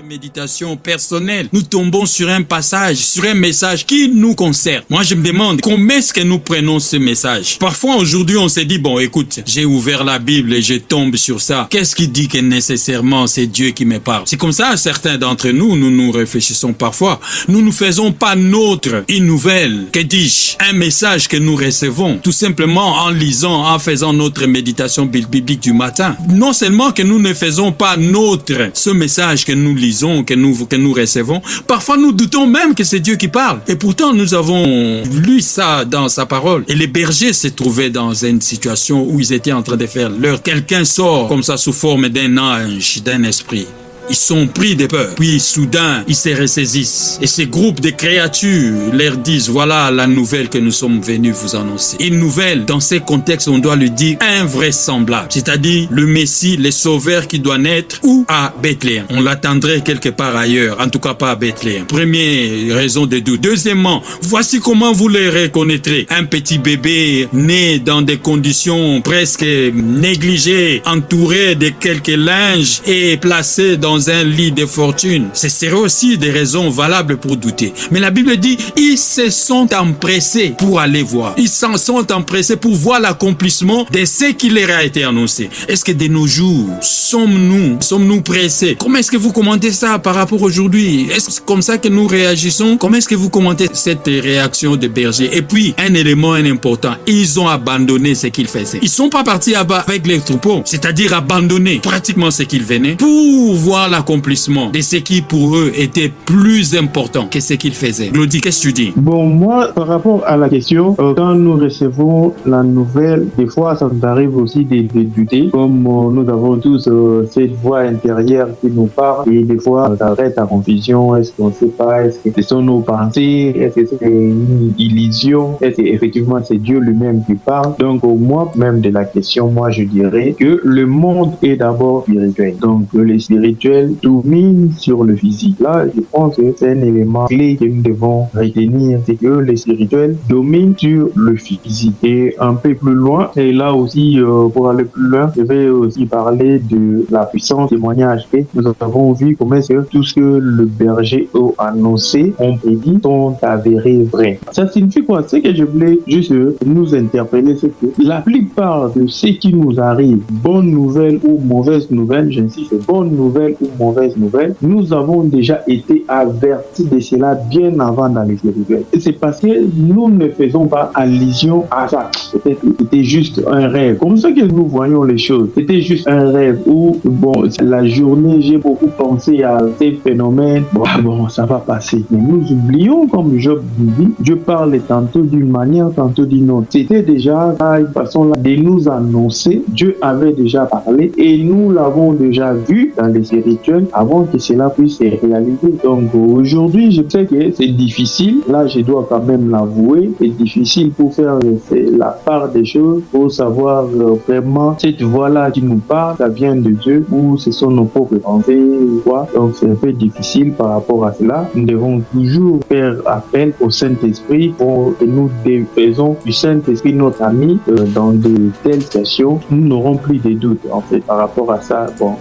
méditation personnelle, nous tombons sur un passage, sur un message qui nous concerne. Moi, je me demande comment est-ce que nous prenons ce message. Parfois, aujourd'hui, on se dit, bon, écoute, j'ai ouvert la Bible et je tombe sur ça. Qu'est-ce qui dit que nécessairement c'est Dieu qui me parle? C'est comme ça, certains d'entre nous, nous réfléchissons parfois. Nous ne faisons pas nôtre une nouvelle, que dis-je, un message que nous recevons, tout simplement en lisant, en faisant notre méditation biblique du matin. Non seulement que nous ne faisons pas nôtre ce message que nous lisons, que nous recevons, parfois nous doutons même que c'est Dieu qui parle. Et pourtant, nous avons lu ça dans sa parole. Et les bergers se trouvaient dans une situation où ils étaient en train de faire leur. Quelqu'un sort comme ça sous forme d'un ange, d'un esprit. Ils sont pris de peur. Puis soudain, ils se ressaisissent. Et ces groupes de créatures leur disent, voilà la nouvelle que nous sommes venus vous annoncer. Une nouvelle, dans ces contextes, on doit le dire, invraisemblable. C'est-à-dire le Messie, le Sauveur qui doit naître où? À Bethléem. On l'attendrait quelque part ailleurs, en tout cas pas à Bethléem. Première raison de doute. Deuxièmement, voici comment vous les reconnaîtrez. Un petit bébé né dans des conditions presque négligées, entouré de quelques linges et placé dans un lit de fortune. Ce serait aussi des raisons valables pour douter. Mais la Bible dit, ils se sont empressés pour aller voir. Ils s'en sont empressés pour voir l'accomplissement de ce qui leur a été annoncé. Est-ce que de nos jours, sommes-nous pressés? Comment est-ce que vous commentez ça par rapport aujourd'hui? Est-ce que c'est comme ça que nous réagissons? Comment est-ce que vous commentez cette réaction des bergers? Et puis, un élément important, ils ont abandonné ce qu'ils faisaient. Ils sont pas partis avec les troupeaux, c'est-à-dire abandonner pratiquement ce qu'ils venaient pour voir l'accomplissement de ce qui pour eux était plus important que ce qu'ils faisaient. Glody, qu'est-ce que tu dis? Bon, moi, par rapport à la question, quand nous recevons la nouvelle, des fois, ça nous arrive aussi de douter, comme nous avons tous cette voix intérieure qui nous parle, et des fois, ça arrête à confusion. Est-ce qu'on ne sait pas? Est-ce que ce sont nos pensées? Est-ce que c'est une illusion? Est-ce qu'effectivement, c'est Dieu lui-même qui parle? Donc, moi, même de la question, moi, je dirais que le monde est d'abord spirituel. Donc, le spirituel domine sur le physique. Là, je pense que c'est un élément clé que nous devons retenir, c'est que le spirituel domine sur le physique. Et un peu plus loin, et là aussi, pour aller plus loin, je vais aussi parler de la puissance témoignage. Et nous avons vu comment est-ce que tout ce que le berger a annoncé, on prédit, sont avérés vrais. Ça signifie quoi? C'est que je voulais juste nous interpeller, c'est que la plupart de ce qui nous arrive, bonne nouvelle ou mauvaise nouvelle, j'insiste, bonne nouvelle ou mauvaise nouvelle, nous avons déjà été avertis de cela bien avant dans les spirituels. Et c'est parce que nous ne faisons pas allusion à ça. Peut-être que c'était juste un rêve. Comme ça que nous voyons les choses. C'était juste un rêve où, bon, la journée, j'ai beaucoup pensé à ces phénomènes. Bon, ça va passer. Mais nous oublions, comme Job dit, Dieu parle tantôt d'une manière, tantôt d'une autre. C'était déjà une façon là de nous annoncer. Dieu avait déjà parlé et nous l'avons déjà vu dans les spirituels avant que cela puisse se réaliser. Donc aujourd'hui, je sais que c'est difficile. Là, je dois quand même l'avouer. C'est difficile pour faire la part des choses, pour savoir vraiment cette voix-là qui nous parle, ça vient de Dieu ou ce sont nos propres pensées ou quoi. Donc c'est un peu difficile par rapport à cela. Nous devons toujours faire appel au Saint-Esprit pour que nous faisons du Saint-Esprit notre ami dans de telles situations. Nous n'aurons plus de doutes en fait par rapport à ça. Bon,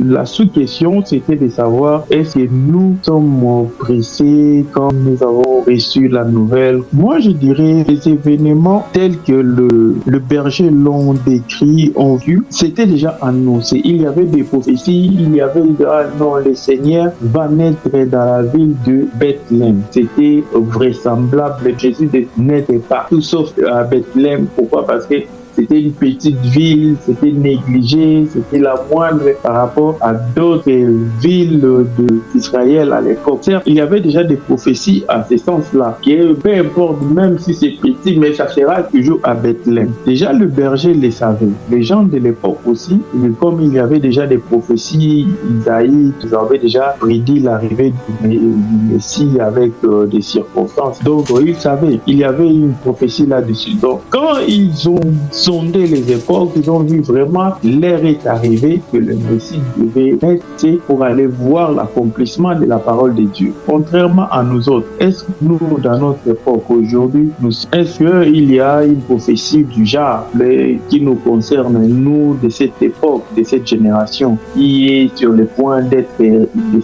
la sous-question c'était de savoir est-ce que nous sommes pressés quand nous avons reçu la nouvelle. Moi je dirais les événements tels que le berger l'ont décrit, ont vu, c'était déjà annoncé. Il y avait des prophéties, il y avait non, le Seigneur va naître dans la ville de Bethléem. C'était vraisemblable. Jésus n'était pas tout sauf à Bethléem. Pourquoi? Parce que c'était une petite ville, c'était négligé, c'était la moindre par rapport à d'autres villes d'Israël à l'époque. Certes, il y avait déjà des prophéties à ce sens-là, que peu importe, même si c'est petit, mais ça sera toujours à Bethléem. Déjà, le berger les savait. Les gens de l'époque aussi, comme il y avait déjà des prophéties, Isaïe, ils avaient déjà prédit l'arrivée du Messie avec des circonstances. Donc, ils savaient, il y avait une prophétie là-dessus. Donc, quand ils ont sondé les époques, ils ont vu vraiment l'ère est arrivée, que le Messie devait rester pour aller voir l'accomplissement de la parole de Dieu. Contrairement à nous autres, est-ce que nous, dans notre époque aujourd'hui, est-ce qu'il y a une prophétie du genre qui nous concerne, nous, de cette époque, de cette génération, qui est sur le point de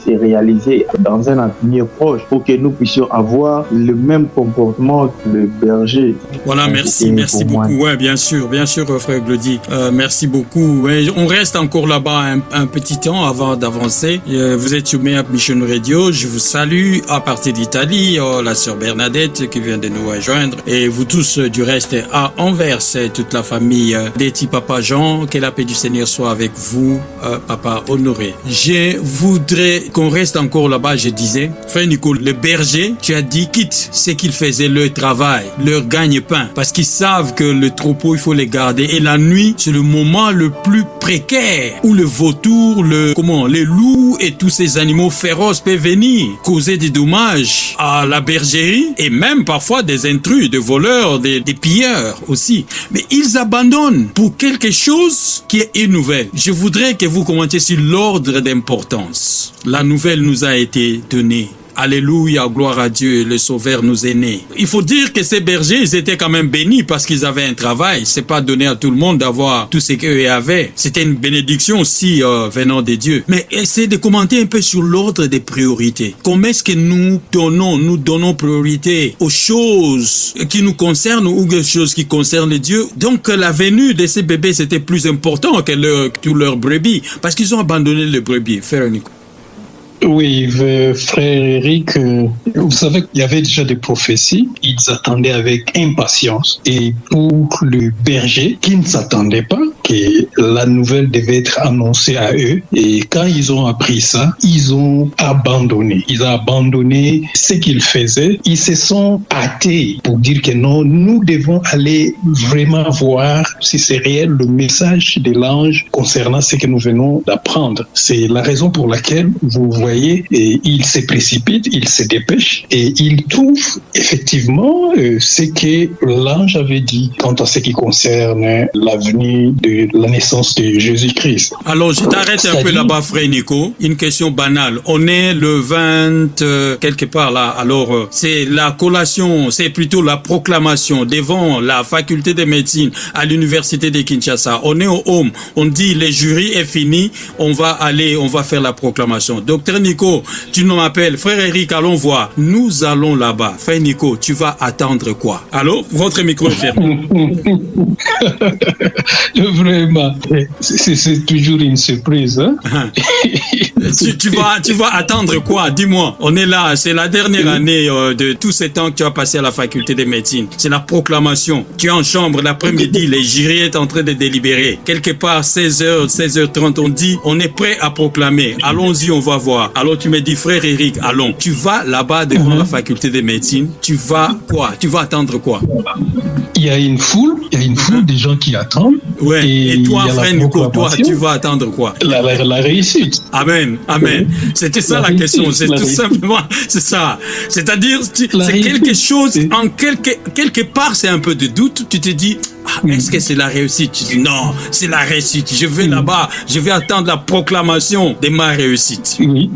se réaliser dans un avenir proche pour que nous puissions avoir le même comportement que le berger? Voilà, merci beaucoup. Ouais, bien sûr, frère Glody. Merci beaucoup. On reste encore là-bas un petit temps avant d'avancer. Vous êtes sur Meap Mission Radio. Je vous salue à partir d'Italie, la sœur Bernadette qui vient de nous rejoindre, et vous tous du reste à Anvers, toute la famille des petits Papa Jean. Que la paix du Seigneur soit avec vous, Papa Honoré. Je voudrais qu'on reste encore là-bas. Je disais, frère Nico, le berger, tu as dit, quitte ce qu'ils faisaient leur travail, leur gagne-pain, parce qu'ils savent que le troupeau, il faut les garder. Et la nuit, c'est le moment le plus précaire où le vautour, les loups et tous ces animaux féroces peuvent venir causer des dommages à la bergerie et même parfois des intrus, des voleurs, des pilleurs aussi. Mais ils abandonnent pour quelque chose qui est une nouvelle. Je voudrais que vous commentiez sur l'ordre d'importance. La nouvelle nous a été donnée. Alléluia, gloire à Dieu, le Sauveur nous est né. Il faut dire que ces bergers, ils étaient quand même bénis parce qu'ils avaient un travail. C'est pas donné à tout le monde d'avoir tout ce qu'eux avaient. C'était une bénédiction aussi venant de Dieu. Mais essayez de commenter un peu sur l'ordre des priorités. Comment est-ce que nous donnons priorité aux choses qui nous concernent ou aux choses qui concernent Dieu. Donc la venue de ces bébés, c'était plus important que tous leurs brebis parce qu'ils ont abandonné les brebis. Frère Nico. Oui, frère Eric, vous savez qu'il y avait déjà des prophéties, ils attendaient avec impatience. Et pour le berger, qui ne s'attendait pas que la nouvelle devait être annoncée à eux, et quand ils ont appris ça, ils ont abandonné. Ils ont abandonné ce qu'ils faisaient. Ils se sont hâtés pour dire que non, nous devons aller vraiment voir si c'est réel le message de l'ange concernant ce que nous venons d'apprendre. C'est la raison pour laquelle vous voyez, et il se précipite, il se dépêche et il trouve effectivement ce que l'ange avait dit quant à ce qui concerne l'avenue de la naissance de Jésus-Christ. Alors, je t'arrête un peu là-bas, frère Nico. Une question banale. On est le 20 quelque part là. Alors, c'est la collation, c'est plutôt la proclamation devant la faculté de médecine à l'université de Kinshasa. On est au home. On dit le jury est fini. On va faire la proclamation. Docteur Nico, tu nous m'appelles. Frère Eric, allons voir. Nous allons là-bas. Frère Nico, tu vas attendre quoi? Allô? Votre micro est fermé. Vraiment, c'est toujours une surprise. Hein? tu vas attendre quoi? Dis-moi. On est là. C'est la dernière année de tous ces temps que tu as passé à la faculté de médecine. C'est la proclamation. Tu es en chambre l'après-midi. Les jurys est en train de délibérer. Quelque part, 16h, 16h30, on dit, on est prêt à proclamer. Allons-y, on va voir. Alors tu me dis, frère Eric, allons. Tu vas là-bas devant la faculté de médecine. Tu vas quoi? Tu vas attendre quoi? Il y a une foule de gens qui attendent. Ouais. Et toi, frère Nico, toi, tu vas attendre quoi? La réussite. Amen. C'était ça la question. C'est tout simplement, c'est ça. C'est-à-dire, c'est quelque chose, en quelque part, c'est un peu de doute. Tu te dis, est-ce que c'est la réussite? Tu dis, non, c'est la réussite. Je vais là-bas, je vais attendre la proclamation de ma réussite. Oui.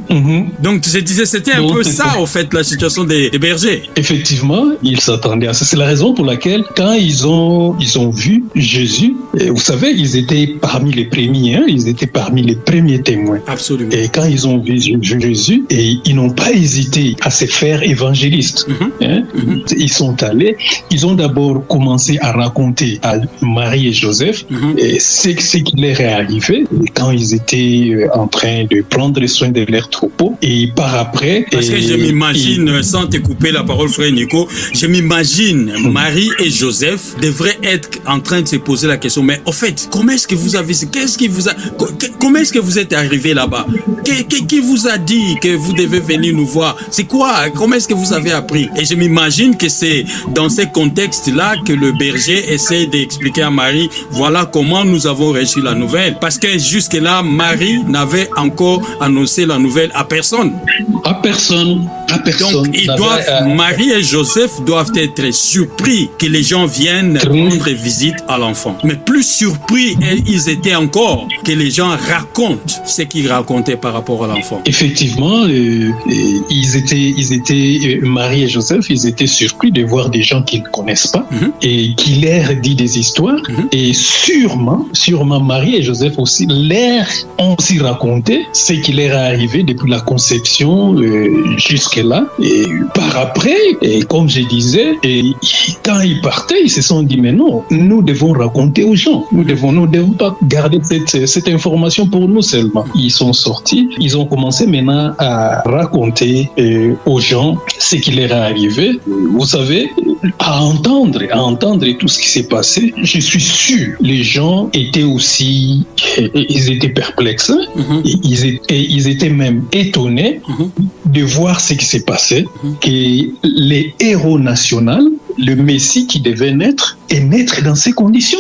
Donc, je disais, c'était un peu ça, au fait, la situation des bergers. Effectivement, ils s'attendaient à ça. C'est la raison pour laquelle, quand ils ont vu Jésus, et vous savez, ils étaient parmi les premiers, ils étaient parmi les premiers témoins. Absolument. Et quand ils ont vu Jésus, et ils n'ont pas hésité à se faire évangélistes. Ils sont allés, ils ont d'abord commencé à raconter à Marie et Joseph et ce qui leur est arrivé quand ils étaient en train de prendre soin de leur troupeau. Et par après... Parce que je m'imagine, sans te couper la parole, frère Nico, je m'imagine Marie et Joseph devraient être en train de se poser la question, mais au fait, comment est-ce que vous avez... Comment est-ce que vous êtes arrivé là-bas? Qui vous a dit que vous devez venir nous voir? C'est quoi? Comment est-ce que vous avez appris? Et je m'imagine que c'est dans ces contextes-là que le berger essaie d'expliquer à Marie, voilà comment nous avons reçu la nouvelle. Parce que jusque-là, Marie n'avait encore annoncé la nouvelle à personne. À personne. personne Donc, Marie et Joseph doivent être surpris que les gens viennent rendre visite à l'enfant. Mais plus surpris ils étaient encore que les gens racontent ce qu'ils racontaient par rapport à l'enfant. Effectivement, Marie et Joseph, ils étaient surpris de voir des gens qu'ils ne connaissent pas et qui leur dit des histoires. Et sûrement, Marie et Joseph aussi ont aussi raconté ce qui leur est arrivé depuis la conception jusque-là. Et par après, et comme je disais, quand ils partaient, ils se sont dit, mais non, nous devons raconter aux gens. Nous devons pas garder cette information pour nous seulement. Ils sont sortis, ils ont commencé maintenant à raconter aux gens ce qui leur est arrivé. Vous savez, à entendre tout ce qui s'est passé, je suis sûr, les gens étaient aussi, ils étaient perplexes, ils étaient même étonnés de voir ce qui s'est passé, que les héros nationaux, le Messie qui devait naître, est naître dans ces conditions.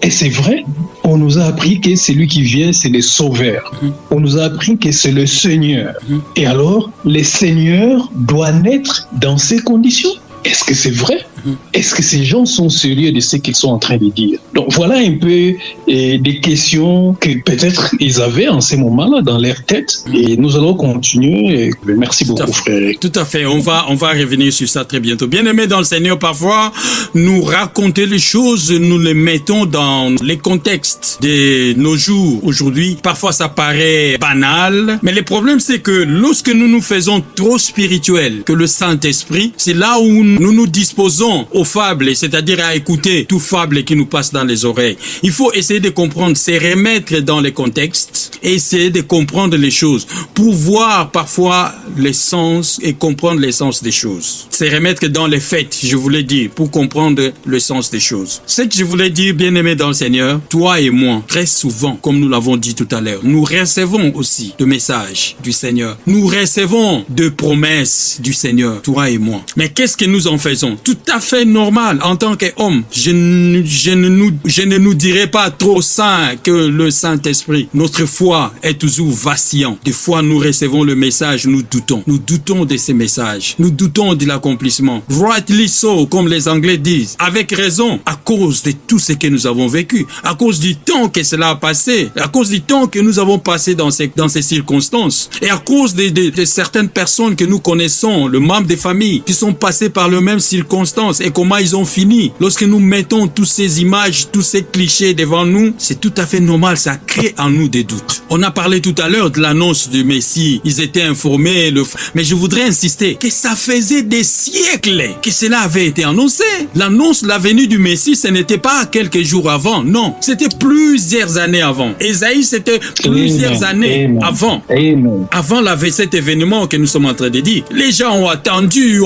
Et c'est vrai, on nous a appris que celui qui vient, c'est le Sauveur. On nous a appris que c'est le Seigneur. Et alors, le Seigneur doit naître dans ces conditions. Est-ce que c'est vrai? Est-ce que ces gens sont sérieux de ce qu'ils sont en train de dire? Donc voilà un peu des questions que peut-être ils avaient en ces moments-là dans leur tête. Et nous allons continuer. Merci beaucoup, frère. Tout à fait. On va revenir sur ça très bientôt. Bien-aimés dans le Seigneur, parfois, nous raconter les choses, nous les mettons dans les contextes de nos jours. Aujourd'hui, parfois ça paraît banal. Mais le problème, c'est que lorsque nous nous faisons trop spirituels que le Saint-Esprit, c'est là où nous nous disposons aux fables, c'est-à-dire à écouter tout fable qui nous passe dans les oreilles. Il faut essayer de comprendre, se remettre dans les contextes, essayer de comprendre les choses pour voir parfois les sens et comprendre les sens des choses. Se remettre dans les faits, je voulais dire, pour comprendre le sens des choses. Ce que je voulais dire, bien-aimé dans le Seigneur, toi et moi, très souvent, comme nous l'avons dit tout à l'heure, nous recevons aussi de messages du Seigneur. Nous recevons de promesses du Seigneur, toi et moi. Mais qu'est-ce que nous en faisons? Tout à fait normal en tant qu'homme. Je ne nous dirai pas trop saint que le Saint-Esprit. Notre foi est toujours vacillante. Des fois, nous recevons le message, nous doutons. Nous doutons de ces messages. Nous doutons de l'accomplissement. Rightly so, comme les Anglais disent. Avec raison, à cause de tout ce que nous avons vécu, à cause du temps que cela a passé, à cause du temps que nous avons passé dans ces circonstances, et à cause de certaines personnes que nous connaissons, le membres des familles, qui sont passés par les mêmes circonstances et comment ils ont fini. Lorsque nous mettons toutes ces images, tous ces clichés devant nous, c'est tout à fait normal, ça crée en nous des doutes. On a parlé tout à l'heure de l'annonce du Messie, ils étaient informés, mais je voudrais insister que ça faisait des siècles que cela avait été annoncé. L'annonce de la venue du Messie, ce n'était pas quelques jours avant, non, c'était plusieurs années avant. Ésaïe, c'était plusieurs années avant. Avant cet événement que nous sommes en train de dire. Les gens ont attendu,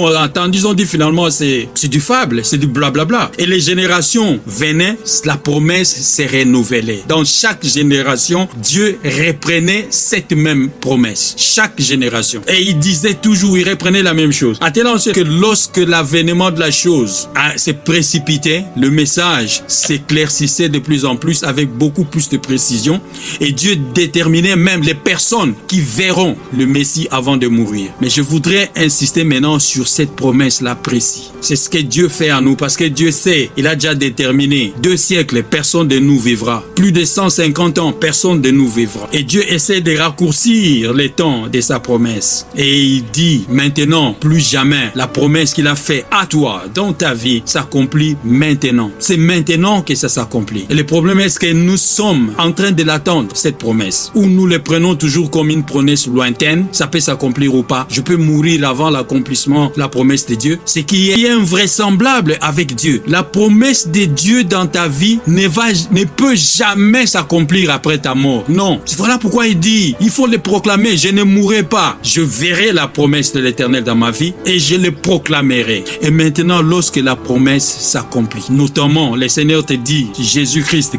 ils ont dit finalement c'est du fable, c'est du blablabla. Et les générations venaient, la promesse s'est renouvelée. Dans chaque génération, Dieu reprenait cette même promesse. Chaque génération. Et il disait toujours, il reprenait la même chose. À tel enseigne que lorsque l'avènement de la chose s'est précipité, le message s'éclaircissait de plus en plus avec beaucoup plus de précision. Et Dieu déterminait même les personnes qui verront le Messie avant de mourir. Mais je voudrais insister maintenant sur cette promesse-là précise. C'est ce que Dieu fait à nous parce que Dieu sait, il a déjà déterminé 2 siècles, personne de nous vivra. Plus de 150 ans, personne de nous vivra. Et Dieu essaie de raccourcir les temps de sa promesse. Et il dit maintenant, plus jamais, la promesse qu'il a fait à toi, dans ta vie, s'accomplit maintenant. C'est maintenant que ça s'accomplit. Et le problème est que nous sommes en train de l'attendre, cette promesse. Ou nous le prenons toujours comme une promesse lointaine, ça peut s'accomplir ou pas. Je peux mourir avant l'accomplissement de la promesse de Dieu. C'est qui est invraisemblable avec Dieu. La promesse de Dieu dans ta vie ne peut jamais s'accomplir après ta mort. Non. Voilà pourquoi il dit, il faut le proclamer. Je ne mourrai pas. Je verrai la promesse de l'Éternel dans ma vie et je le proclamerai. Et maintenant, lorsque la promesse s'accomplit, notamment, le Seigneur te dit, Jésus-Christ,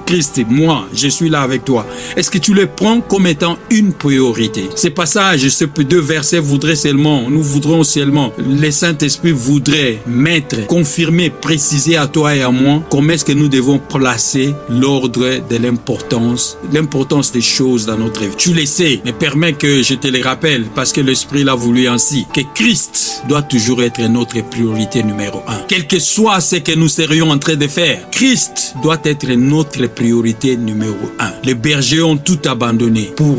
moi, je suis là avec toi. Est-ce que tu le prends comme étant une priorité? Ces passages, ces 2 versets nous voudrons seulement, le Saint-Esprit voudrait mettre, confirmer, préciser à toi et à moi comment est-ce que nous devons placer l'ordre de l'importance des choses choses dans notre vie. Tu le sais, mais permets que je te le rappelle, parce que l'Esprit l'a voulu ainsi, que Christ doit toujours être notre priorité numéro 1. Quel que soit ce que nous serions en train de faire, Christ doit être notre priorité numéro 1. Les bergers ont tout abandonné pour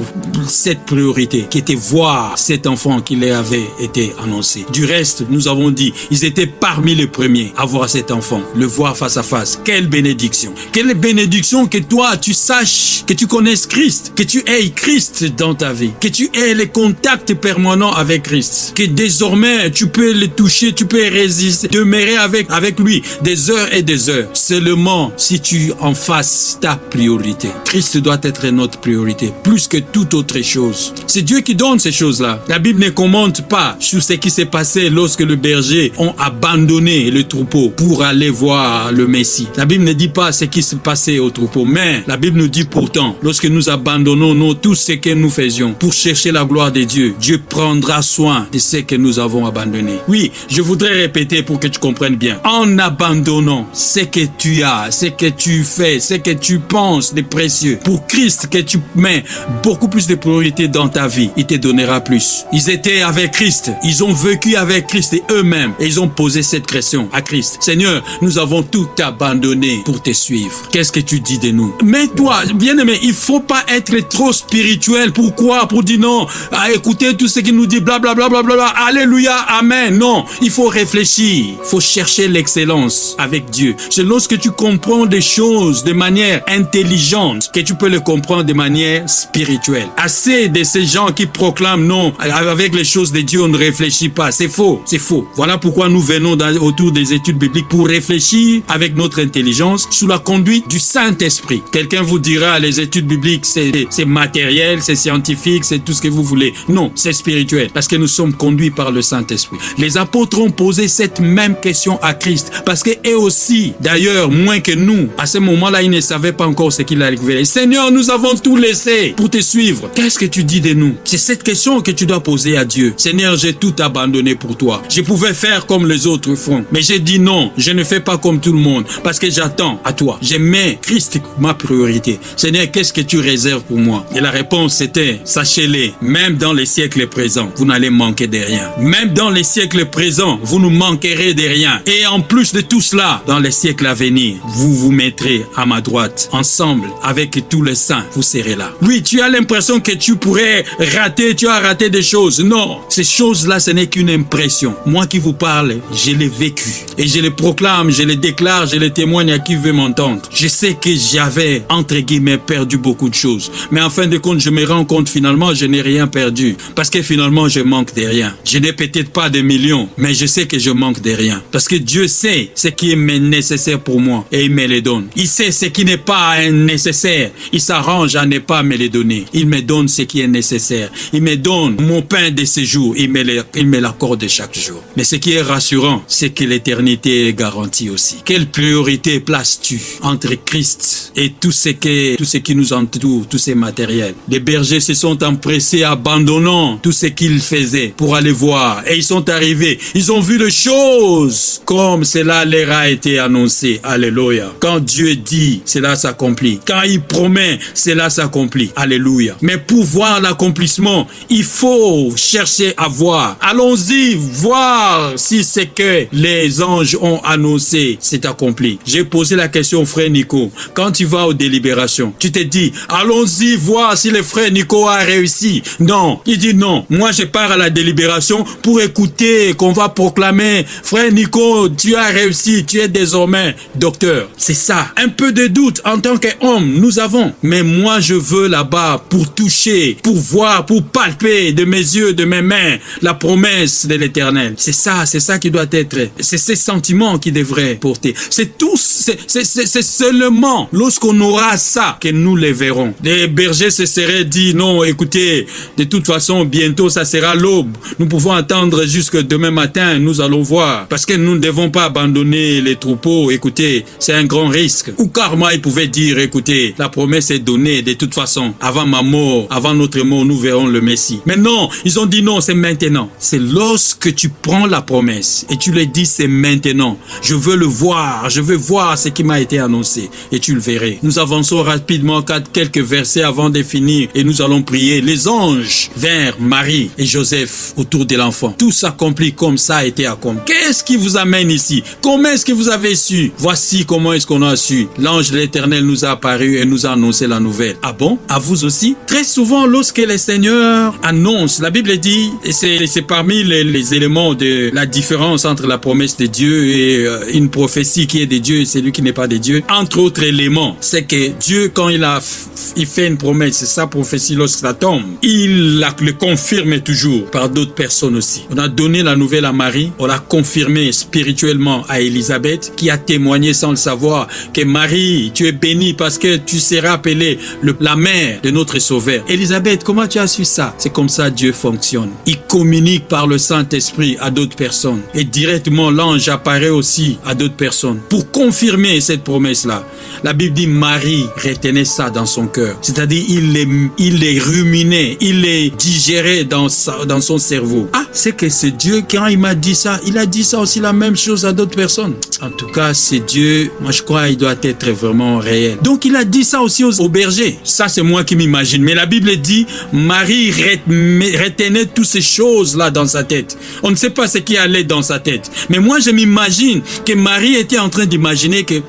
cette priorité, qui était voir cet enfant qui leur avait été annoncé. Du reste, nous avons dit, ils étaient parmi les premiers à voir cet enfant, le voir face à face. Quelle bénédiction! Quelle bénédiction que toi, tu saches, que tu connaisses Christ, que tu aies Christ dans ta vie, que tu aies les contacts permanents avec Christ, que désormais tu peux le toucher, tu peux résister, demeurer avec lui des heures et des heures. Seulement si tu en fasses ta priorité. Christ doit être notre priorité, plus que toute autre chose. C'est Dieu qui donne ces choses-là. La Bible ne commente pas sur ce qui s'est passé lorsque les bergers ont abandonné le troupeau pour aller voir le Messie. La Bible ne dit pas ce qui s'est passé au troupeau, mais la Bible nous dit pourtant, lorsque nous abandonnons tout ce que nous faisions pour chercher la gloire de Dieu, Dieu prendra soin de ce que nous avons abandonné. Oui, je voudrais répéter pour que tu comprennes bien. En abandonnant ce que tu as, ce que tu fais, ce que tu penses de précieux, pour Christ que tu mets beaucoup plus de priorité dans ta vie, il te donnera plus. Ils étaient avec Christ, ils ont vécu avec Christ et eux-mêmes, et ils ont posé cette question à Christ. Seigneur, nous avons tout abandonné pour te suivre. Qu'est-ce que tu dis de nous? Mais toi, bien-aimé, il faut pas être trop spirituel. Pourquoi? Pour dire non, à écouter tout ce qu'il nous dit, blablabla, alléluia, amen. Non, il faut réfléchir, il faut chercher l'excellence avec Dieu. C'est lorsque tu comprends des choses de manière intelligente que tu peux les comprendre de manière spirituelle. Assez de ces gens qui proclament non, avec les choses de Dieu, on ne réfléchit pas. C'est faux, c'est faux. Voilà pourquoi nous venons autour des études bibliques pour réfléchir avec notre intelligence sous la conduite du Saint-Esprit. Quelqu'un vous dira les études bibliques c'est matériel, c'est scientifique, c'est tout ce que vous voulez. Non, c'est spirituel parce que nous sommes conduits par le Saint-Esprit. Les apôtres ont posé cette même question à Christ parce que eux aussi, d'ailleurs, moins que nous, à ce moment-là, ils ne savaient pas encore ce qu'il allait révéler. Seigneur, nous avons tout laissé pour te suivre. Qu'est-ce que tu dis de nous? C'est cette question que tu dois poser à Dieu. Seigneur, j'ai tout abandonné pour toi. Je pouvais faire comme les autres font, mais j'ai dit non, je ne fais pas comme tout le monde parce que j'attends à toi. Je mets Christ ma priorité. Seigneur, qu'est-ce que tu réserves pour moi? Et la réponse était, sachez-le, même dans les siècles présents, vous n'allez manquer de rien. Même dans les siècles présents, vous ne manquerez de rien. Et en plus de tout cela, dans les siècles à venir, vous vous mettrez à ma droite. Ensemble, avec tous les saints, vous serez là. Oui, tu as l'impression que tu pourrais rater, tu as raté des choses. Non, ces choses-là, ce n'est qu'une impression. Moi qui vous parle, je l'ai vécu. Et je le proclame, je le déclare, je le témoigne à qui veut m'entendre. Je sais que j'avais, entre guillemets, perdu beaucoup de choses. Mais en fin de compte, je me rends compte finalement, je n'ai rien perdu. Parce que finalement, je manque de rien. Je n'ai peut-être pas de millions, mais je sais que je manque de rien. Parce que Dieu sait ce qui est nécessaire pour moi et il me le donne. Il sait ce qui n'est pas nécessaire. Il s'arrange à ne pas me le donner. Il me donne ce qui est nécessaire. Il me donne mon pain de ce jour. Il me l'accorde chaque jour. Mais ce qui est rassurant, c'est que l'éternité est garantie aussi. Quelle priorité places-tu entre Christ et tout ce qui nous entoure, tous ces matériels? Les bergers se sont empressés, abandonnant tout ce qu'ils faisaient pour aller voir. Et ils sont arrivés. Ils ont vu les choses comme cela leur a été annoncé. Alléluia. Quand Dieu dit, cela s'accomplit. Quand il promet, cela s'accomplit. Alléluia. Mais pour voir l'accomplissement, il faut chercher à voir. Allons-y voir si ce que les anges ont annoncé s'est accompli. J'ai posé la question au frère Nico. Quand tu vas aux délibérations, tu te dis, allons-y voir si le frère Nico a réussi. Non. Il dit non. Moi, je pars à la délibération pour écouter qu'on va proclamer, frère Nico, tu as réussi, tu es désormais docteur. C'est ça. Un peu de doute en tant qu'homme, nous avons. Mais moi, je veux là-bas pour toucher, pour voir, pour palper de mes yeux, de mes mains, la promesse de l'Éternel. C'est ça qui doit être. C'est ces sentiments qui devraient porter. C'est seulement lorsqu'on aura ça que nous les verrons. Les bergers se seraient dit, non, écoutez, de toute façon, bientôt, ça sera l'aube. Nous pouvons attendre jusque demain matin, nous allons voir. Parce que nous ne devons pas abandonner les troupeaux. Écoutez, c'est un grand risque. Ou Karma, il pouvait dire, écoutez, la promesse est donnée de toute façon. Avant ma mort, avant notre mort, nous verrons le Messie. Mais non, ils ont dit non, c'est maintenant. C'est lorsque tu prends la promesse et tu le dis, c'est maintenant. Je veux le voir, je veux voir ce qui m'a été annoncé et tu le verras. Nous avançons rapidement quelques versets verset avant de finir et nous allons prier. Les anges vinrent Marie et Joseph autour de l'enfant. Tout s'accomplit comme ça a été accompli. Qu'est-ce qui vous amène ici? Comment est-ce que vous avez su? Voici comment est-ce qu'on a su. L'ange de l'Éternel nous a apparu et nous a annoncé la nouvelle. Ah bon? À vous aussi? Très souvent, lorsque les seigneurs annoncent, la Bible dit, et c'est parmi les éléments de la différence entre la promesse de Dieu et une prophétie qui est de Dieu et celui qui n'est pas de Dieu. Entre autres éléments, c'est que Dieu, quand il fait une promesse, sa prophétie, lorsque ça tombe, il le confirme toujours par d'autres personnes aussi. On a donné la nouvelle à Marie, on l'a confirmé spirituellement à Élisabeth, qui a témoigné sans le savoir que Marie, tu es bénie parce que tu seras appelée la mère de notre Sauveur. Élisabeth, comment tu as su ça? C'est comme ça Dieu fonctionne. Il communique par le Saint-Esprit à d'autres personnes. Et directement, l'ange apparaît aussi à d'autres personnes pour confirmer cette promesse-là. La Bible dit Marie retenait ça dans son cœur. C'est-à-dire, il les ruminait, il les digérait dans son cerveau. Ah, c'est que c'est Dieu, quand il m'a dit ça, il a dit ça aussi la même chose à d'autres personnes. En tout cas, c'est Dieu, moi je crois, il doit être vraiment réel. Donc, il a dit ça aussi aux bergers. Ça, c'est moi qui m'imagine. Mais la Bible dit, Marie retenait toutes ces choses-là dans sa tête. On ne sait pas ce qui allait dans sa tête. Mais moi, je m'imagine que Marie était en train d'imaginer que,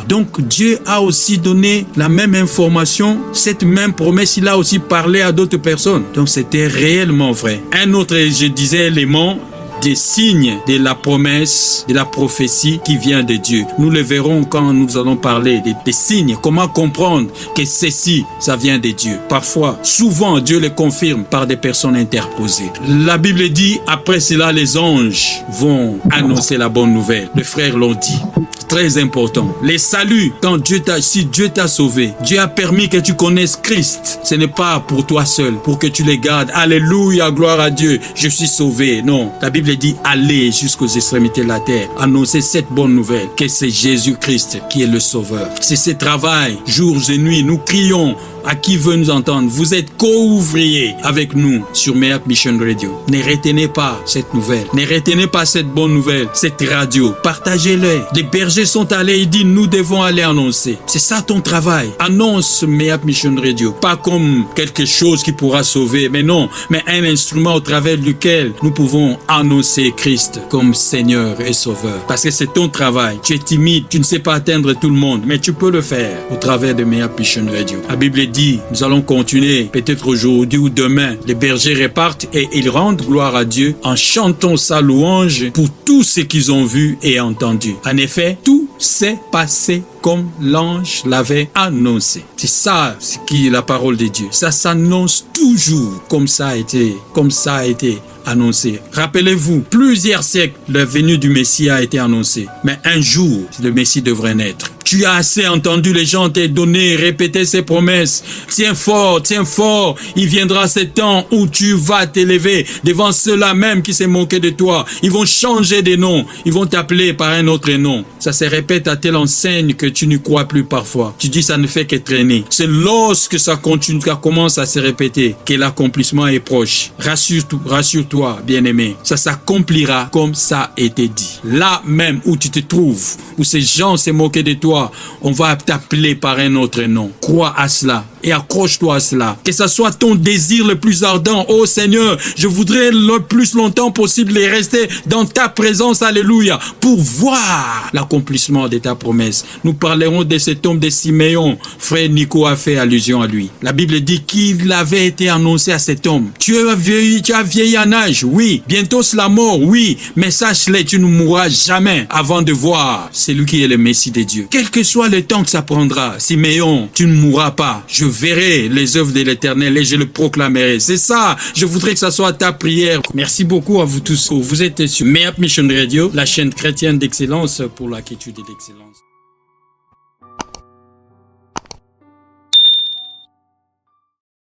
donc Dieu a aussi donné la même information, cette même promesse, il a aussi parlé à d'autres personnes. Donc, c'était réellement vrai. Un autre, je disais, élément, des signes de la promesse, de la prophétie qui vient de Dieu. Nous le verrons quand nous allons parler des signes. Comment comprendre que ceci, ça vient de Dieu. Parfois, souvent, Dieu le confirme par des personnes interposées. La Bible dit, après cela, les anges vont annoncer la bonne nouvelle. Les frères l'ont dit. Très important. Les saluts, si Dieu t'a sauvé, Dieu a permis que tu connaisses Christ. Ce n'est pas pour toi seul, pour que tu les gardes. Alléluia, gloire à Dieu, je suis sauvé. Non, la Bible dit allez jusqu'aux extrémités de la terre, annoncer cette bonne nouvelle, que c'est Jésus-Christ qui est le sauveur. C'est ce travail, jours et nuits, nous crions à qui veut nous entendre. Vous êtes co-ouvriers avec nous sur Mayap Mission Radio. Ne retenez pas cette nouvelle. Ne retenez pas cette bonne nouvelle, cette radio. Partagez-le. Les bergers sont allés et disent nous devons aller annoncer. C'est ça ton travail. Annonce Mayap Mission Radio. Pas comme quelque chose qui pourra sauver, mais non, mais un instrument au travers duquel nous pouvons annoncer Christ comme Seigneur et Sauveur. Parce que c'est ton travail. Tu es timide, tu ne sais pas atteindre tout le monde, mais tu peux le faire au travers de Mayap Mission Radio. La Bible dit, nous allons continuer, peut-être aujourd'hui ou demain, les bergers repartent et ils rendent gloire à Dieu en chantant sa louange pour tout ce qu'ils ont vu et entendu. En effet, tout s'est passé comme l'ange l'avait annoncé. C'est ça, ce qui est la parole de Dieu. Ça s'annonce toujours comme ça a été annoncé. Rappelez-vous, plusieurs siècles, la venue du Messie a été annoncée. Mais un jour, le Messie devrait naître. Tu as assez entendu les gens te donner, répéter ces promesses. Tiens fort, il viendra ce temps où tu vas t'élever devant ceux-là même qui s'est moqué de toi. Ils vont changer de nom, ils vont t'appeler par un autre nom. Ça se répète à telle enseigne que tu n'y crois plus parfois. Tu dis ça ne fait que traîner. C'est lorsque ça continue, ça commence à se répéter que l'accomplissement est proche. Rassure-toi, bien-aimé. Ça s'accomplira comme ça a été dit. Là même où tu te trouves, où ces gens s'est moqué de toi, on va t'appeler par un autre nom. Crois à cela et accroche-toi à cela. Que ce soit ton désir le plus ardent. Oh Seigneur, je voudrais le plus longtemps possible et rester dans ta présence, alléluia, pour voir l'accomplissement de ta promesse. Nous parlerons de cet homme de Siméon. Frère Nico a fait allusion à lui. La Bible dit qu'il avait été annoncé à cet homme. Tu as vieilli en âge, oui. Bientôt c'est la mort, oui. Mais sache-le, tu ne mourras jamais avant de voir celui qui est le Messie de Dieu. Quel que soit le temps que ça prendra, Siméon, tu ne mourras pas. Je verrai les œuvres de l'Éternel et je le proclamerai. C'est ça. Je voudrais que ça soit ta prière. Merci beaucoup à vous tous. Vous êtes sur Mayap Mission Radio, la chaîne chrétienne d'excellence pour la quiétude et l'excellence.